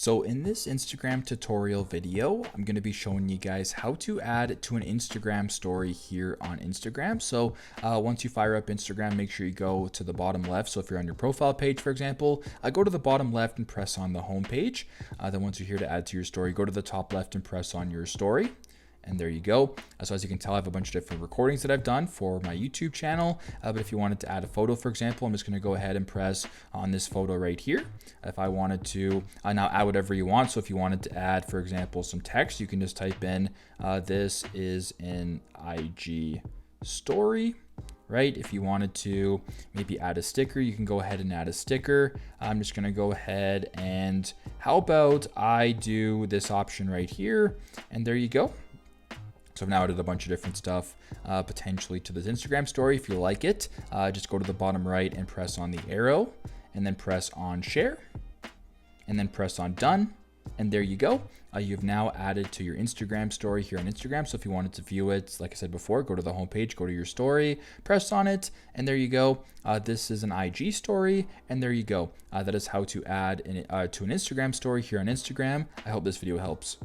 So in this Instagram tutorial video, I'm going to be showing you guys how to add to an Instagram story here on Instagram. So once you fire up Instagram, make sure you go to the bottom left. So if you're on your profile page, for example, go to the bottom left and press on the home page. Then once you're here to add to your story, go to the top left and press on your story. And there you go. So as you can tell, I have a bunch of different recordings that I've done for my YouTube channel. But if you wanted to add a photo, for example, I'm just going to go ahead and press on this photo right here. If I wanted to now add whatever you want. So if you wanted to add, for example, some text, you can just type in, this is an IG story. Right? If you wanted to maybe add a sticker, you can go ahead and add a sticker. I'm just going to go ahead and how about I do this option right here? And there you go. So I've now added a bunch of different stuff potentially to this Instagram story. If you like it, just go to the bottom right and press on the arrow and then press on share and then press on done. And there you go. You've now added to your Instagram story here on Instagram. So if you wanted to view it, like I said before, go to the homepage, go to your story, press on it, and there you go. This is an IG story, and there you go. That is how to add to an Instagram story here on Instagram. I hope this video helps.